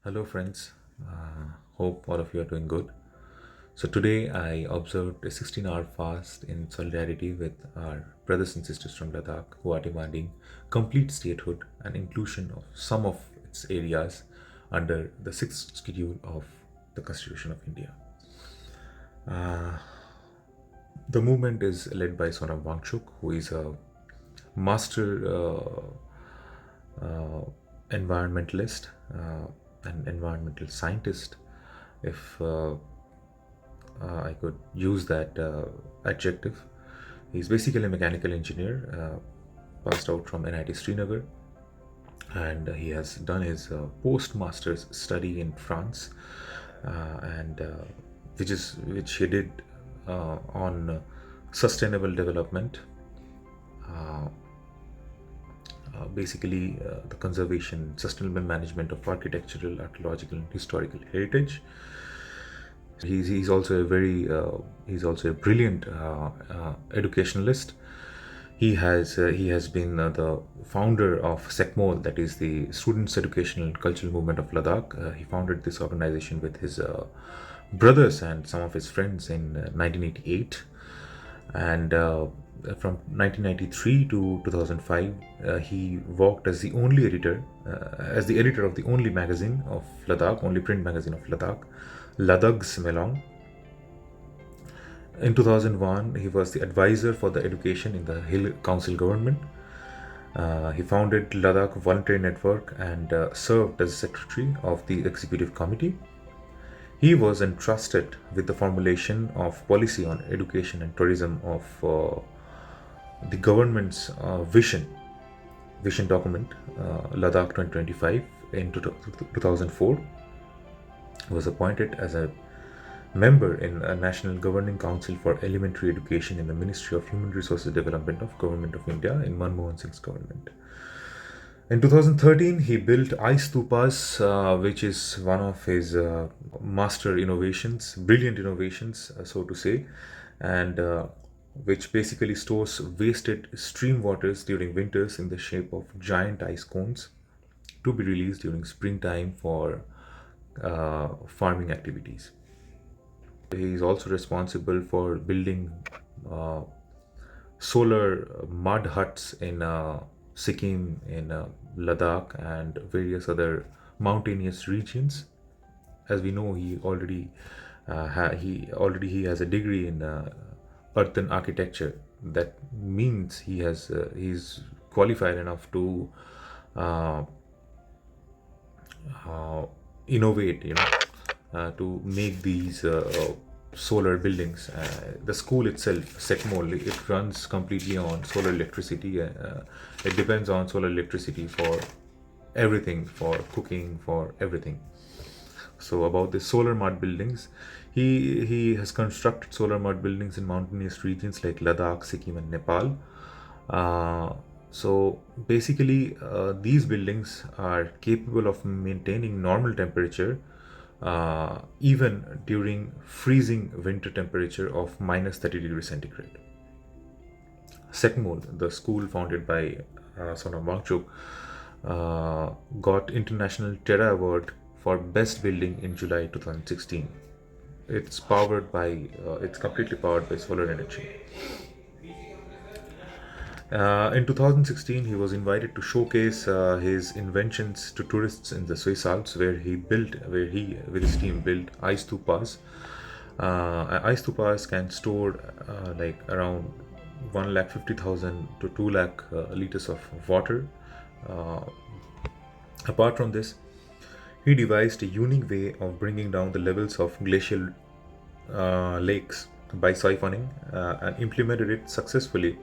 Hello, friends. Hope all of you are doing good. So, today I observed a 16-hour fast in solidarity with our brothers and sisters from Ladakh who are demanding complete statehood and inclusion of some of its areas under the sixth schedule of the Constitution of India. The movement is led by Sonam Wangchuk, who is a master environmentalist and environmental scientist, if I could use that adjective. He's basically a mechanical engineer, passed out from NIT Srinagar, and he has done his postmaster's study in France, and which he did on sustainable development, basically the conservation, sustainable management of architectural, archaeological, and historical heritage. He's also a he's also a brilliant educationalist. He has been the founder of SECMOL, that is the Students' Educational and Cultural Movement of Ladakh. He founded this organization with his brothers and some of his friends in 1988, and from 1993 to 2005, he worked as the only editor, as the editor of the only magazine of Ladakh, only print magazine of Ladakh, Ladakh's Melong. In 2001, he was the advisor for the education in the Hill Council government. He founded Ladakh Voluntary Network and served as secretary of the executive committee. He was entrusted with the formulation of policy on education and tourism of the government's vision document, Ladakh 2025, in 2004. He was appointed as a member in a National Governing Council for Elementary Education in the Ministry of Human Resources Development of Government of India in Manmohan Singh's government. In 2013, he built ice stupas, which is one of his master innovations, brilliant innovations, so to say, and which basically stores wasted stream waters during winters in the shape of giant ice cones to be released during springtime for farming activities. He is also responsible for building uh, solar mud huts in Sikkim, in Ladakh, and various other mountainous regions. As we know, he has a degree in earthen architecture. That means he's qualified enough to uh, innovate, to make these solar buildings. The school itself, SECMOL, it runs completely on solar electricity. It depends on solar electricity for everything, for cooking, for everything. So about the solar mud buildings, he has constructed solar mud buildings in mountainous regions like Ladakh, Sikkim, and Nepal. So basically, these buildings are capable of maintaining normal temperature even during freezing winter temperature of minus 30 degrees centigrade. SECMOL, the school founded by Sonam Wangchuk, got International Terra Award for Best Building in July 2016. It's completely powered by solar energy. In 2016, he was invited to showcase his inventions to tourists in the Swiss Alps, where he, with his team, built ice stupas. Ice stupas can store like around 150,000 to 2 lakh liters of water. Uh, Apart from this, he devised a unique way of bringing down the levels of glacial lakes by siphoning, and implemented it successfully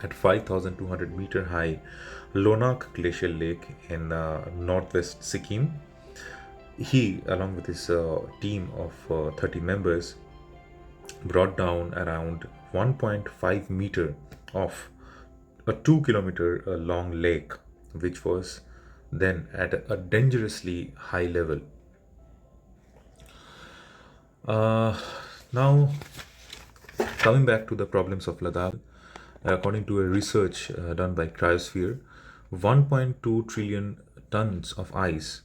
at 5,200 meter high Lonak Glacial Lake in northwest Sikkim. He, along with his team of 30 members, brought down around 1.5 meter of a 2 kilometer long lake, which was then at a dangerously high level. Uh, Now, coming back to the problems of Ladakh, according to a research done by Cryosphere, 1.2 trillion tons of ice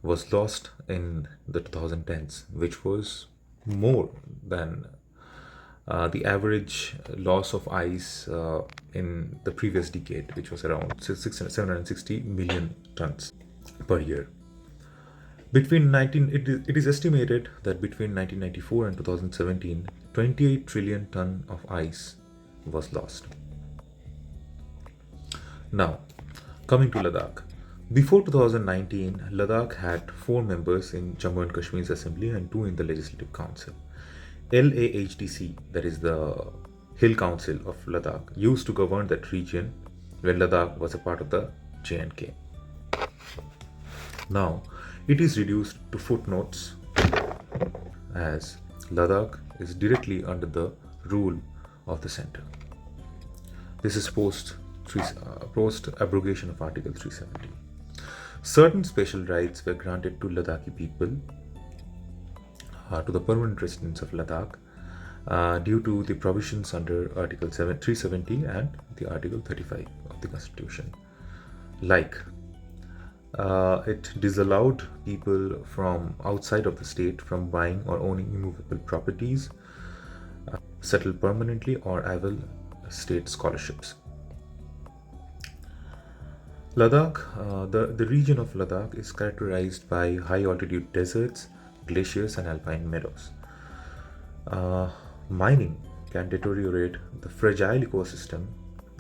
was lost in the 2010s, which was more than the average loss of ice in the previous decade, which was around 760 million tons per year. It is estimated that between 1994 and 2017, 28 trillion ton of ice was lost. Now, coming to Ladakh. Before 2019, Ladakh had four members in Jammu and Kashmir's assembly and two in the Legislative Council. LAHDC, that is the Hill Council of Ladakh, used to govern that region when Ladakh was a part of the J&K. Now, it is reduced to footnotes as Ladakh is directly under the rule of the center. This is post abrogation of Article 370. Certain special rights were granted to Ladakhi people, to the permanent residents of Ladakh, due to the provisions under Article 370 and the Article 35 of the Constitution. Like, it disallowed people from outside of the state from buying or owning immovable properties, settle permanently, or avail state scholarships. Ladakh, the region of Ladakh is characterized by high altitude deserts, glaciers, and alpine meadows. Mining can deteriorate the fragile ecosystem,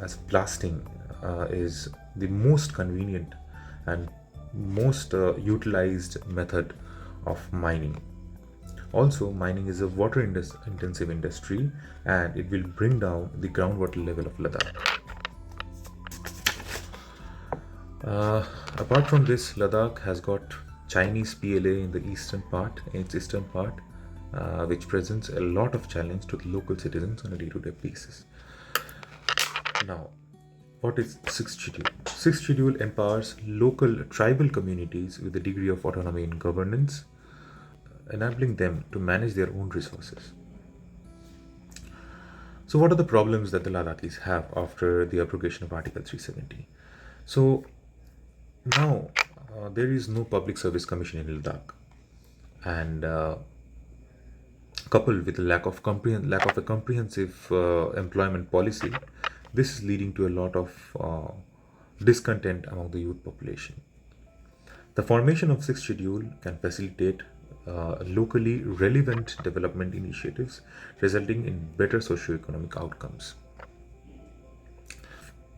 as blasting is the most convenient and most utilized method of mining. Also, mining is a water intensive industry and it will bring down the groundwater level of Ladakh. Apart from this, Ladakh has got Chinese PLA in its eastern part, which presents a lot of challenge to the local citizens on a day-to-day basis. Now, what is Sixth Schedule? Sixth Schedule empowers local tribal communities with a degree of autonomy in governance, enabling them to manage their own resources. So, what are the problems that the Ladakhis have after the abrogation of Article 370? So, now there is no public service commission in Ladakh, and coupled with the lack of a comprehensive employment policy, this is leading to a lot of discontent among the youth population. The formation of Sixth Schedule can facilitate locally relevant development initiatives, resulting in better socio-economic outcomes.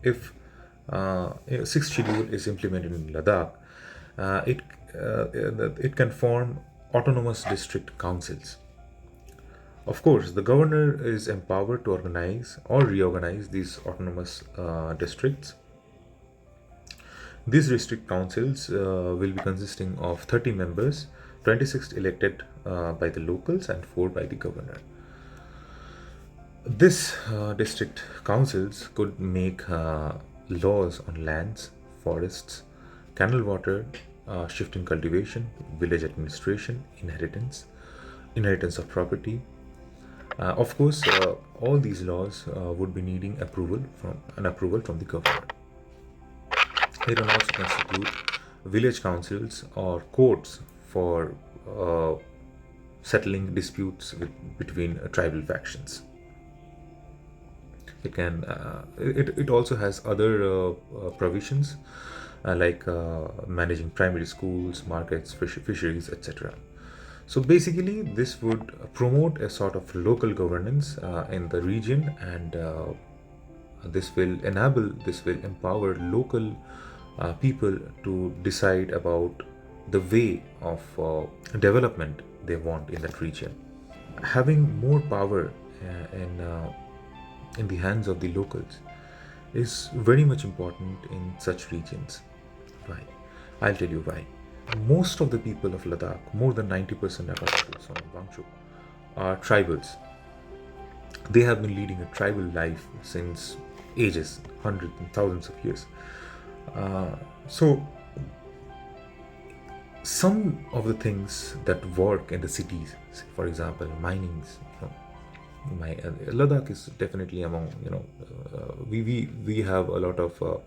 If Sixth Schedule is implemented in Ladakh, it can form autonomous district councils. Of course, the governor is empowered to organize or reorganize these autonomous districts. These district councils will be consisting of 30 members, 26 elected by the locals and 4 by the governor. This district councils could make laws on lands, forests, canal water, shift in cultivation, village administration, inheritance of property. Of course, all these laws would be needing approval from the government. It can also constitute village councils or courts for settling disputes between tribal factions. It also has other provisions like managing primary schools, markets, fisheries, etc. So basically, this would promote a sort of local governance in the region, and this will empower local people to decide about the way of development they want in that region. Having more power in the hands of the locals is very much important in such regions. Why? I'll tell you why. Most of the people of Ladakh, more than 90% according to Sonam Wangchuk, are tribals. They have been leading a tribal life since ages, hundreds and thousands of years. So, some of the things that work in the cities, for example, minings, Ladakh is definitely among, we have a lot of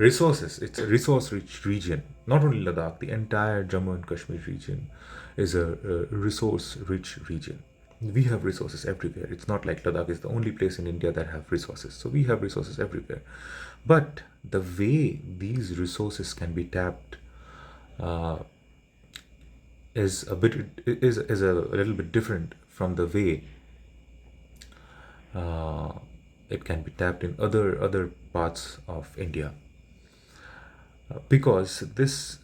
resources. It's a resource rich region. Not only Ladakh, the entire Jammu and Kashmir region is a resource rich region. We have resources everywhere. It's not like Ladakh is the only place in India that have resources. So we have resources everywhere. But the way these resources can be tapped uh, is a little bit different from the way uh, it can be tapped in other parts of India, because this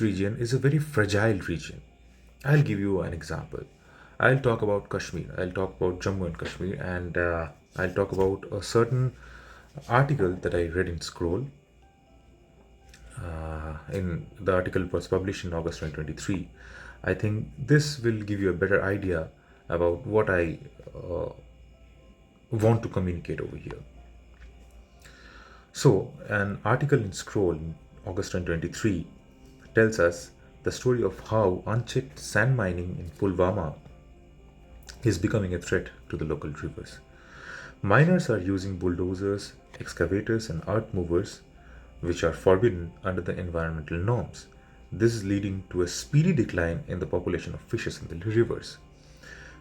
region is a very fragile region. I'll give you an example. I'll talk about Kashmir. I'll talk about Jammu and Kashmir, and I'll talk about a certain article that I read in Scroll. In the article was published in August 2023. I think this will give you a better idea about what I want to communicate over here. So, an article in Scroll in August 2023 tells us the story of how unchecked sand mining in Pulwama is becoming a threat to the local rivers. Miners are using bulldozers, excavators, and earth movers, which are forbidden under the environmental norms. This is leading to a speedy decline in the population of fishes in the rivers.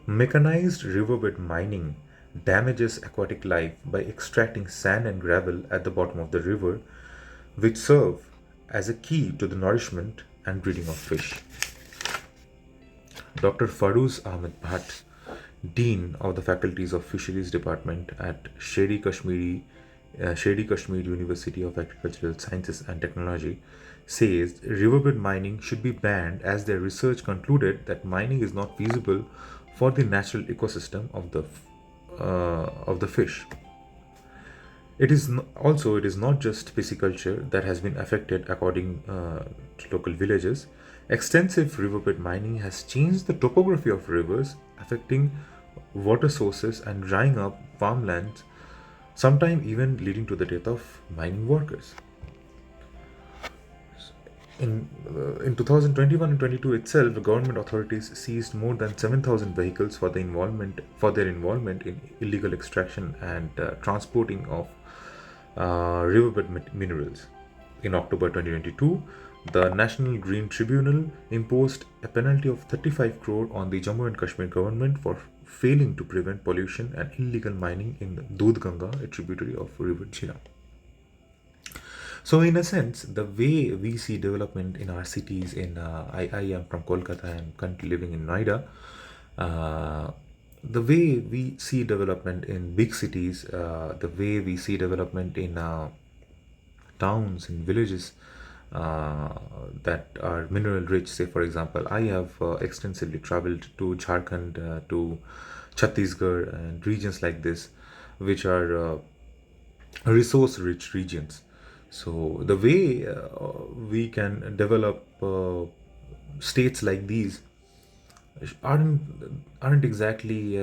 Mechanized riverbed mining damages aquatic life by extracting sand and gravel at the bottom of the river, which serve as a key to the nourishment and breeding of fish. Dr. Farouz Ahmed Bhatt, Dean of the Faculties of Fisheries Department at Shady Kashmir University of Agricultural Sciences and Technology, says riverbed mining should be banned as their research concluded that mining is not feasible for the natural ecosystem of the fish. It is not just pisciculture that has been affected, according to local villages. Extensive riverbed mining has changed the topography of rivers, affecting water sources and drying up farmlands, sometimes even leading to the death of mining workers. In 2021 and 22 itself, the government authorities seized more than 7,000 vehicles for their involvement in illegal extraction and transporting of riverbed minerals. In October 2022, the National Green Tribunal imposed a penalty of 35 crore on the Jammu and Kashmir government for failing to prevent pollution and illegal mining in Dudh Ganga, a tributary of River Jhelum. So, in a sense, the way we see development in our cities, I am from Kolkata and currently living in Noida. The way we see development in big cities, the way we see development in towns, in villages that are mineral rich. Say, for example, I have extensively traveled to Jharkhand, to Chhattisgarh, and regions like this, which are resource rich regions. So the way we can develop states like these aren't aren't exactly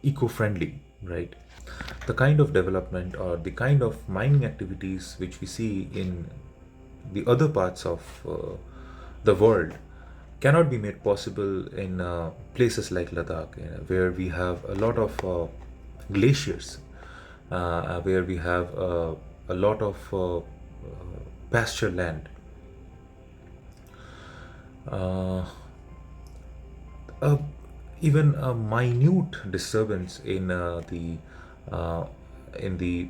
eco-friendly, right? The kind of development or the kind of mining activities which we see in the other parts of the world cannot be made possible in places like Ladakh, where we have a lot of glaciers, where we have a lot of pasture land. Uh, uh, Even a minute disturbance uh, in the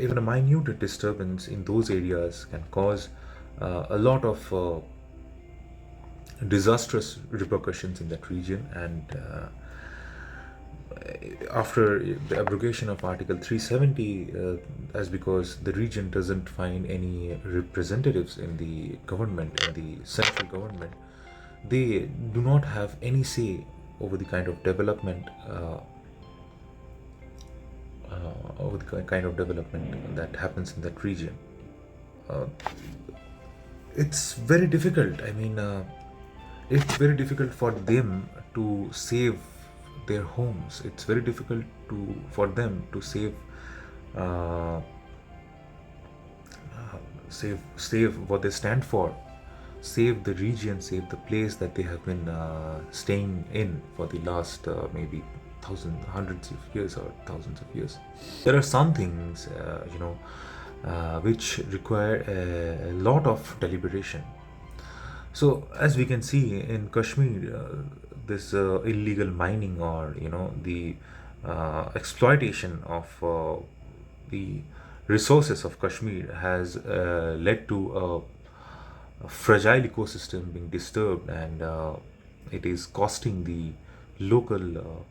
even a minute disturbance in those areas can cause a lot of disastrous repercussions in that region. And after the abrogation of Article 370, as because the region doesn't find any representatives in the government, in the central government, they do not have any say over the kind of development that happens in that region. Uh, it's very difficult. It's very difficult for them to save their homes. It's very difficult for them to uh, save what they stand for, save the region, save the place that they have been staying in for the last maybe hundreds of years or thousands of years. There are some things, which require a lot of deliberation. So, as we can see in Kashmir, this illegal mining, or the exploitation of the resources of Kashmir has led to a fragile ecosystem being disturbed, and it is costing the local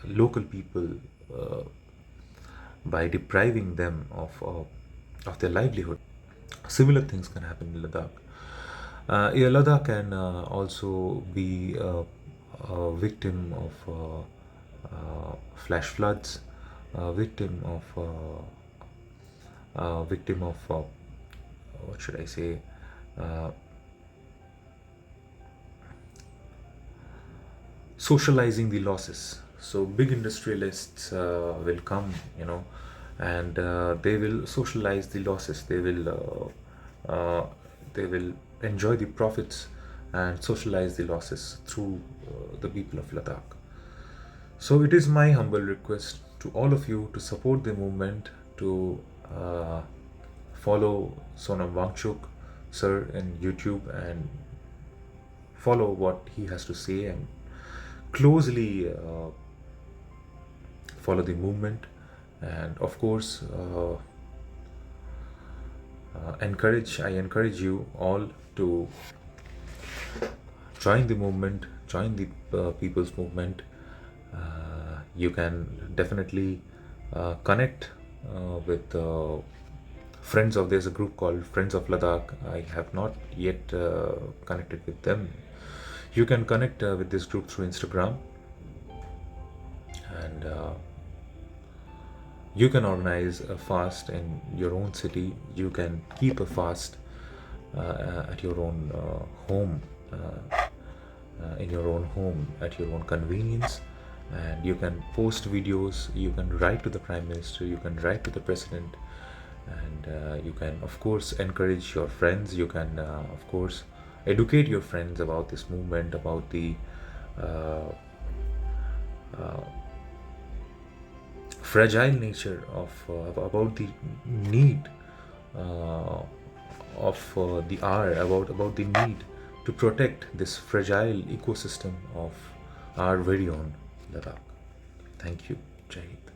local people, uh, by depriving them of their livelihood. Similar things can happen in Ladakh. Yeah, Ladakh can also be a victim of flash floods, victim of what should I say? Uh, Socializing the losses. So big industrialists will come, and they will socialize the losses. They will enjoy the profits and socialize the losses through the people of Ladakh. So it is my humble request to all of you to support the movement, to follow Sonam Wangchuk sir in YouTube, and follow what he has to say, and closely follow the movement, and of course I encourage you all to join the movement, join the people's movement. You can definitely connect with friends of there's a group called Friends of Ladakh. I have not yet connected with them. You can connect with this group through Instagram, and you can organize a fast in your own city. You can keep a fast at your own home, in your own home, at your own convenience. And you can post videos, you can write to the Prime Minister, you can write to the President, and you can, of course, encourage your friends. You can, of course, educate your friends about this movement, about the uh, uh, fragile nature of about the need of the hour, about the need to protect this fragile ecosystem of our very own Ladakh. Thank you. Jai Hind.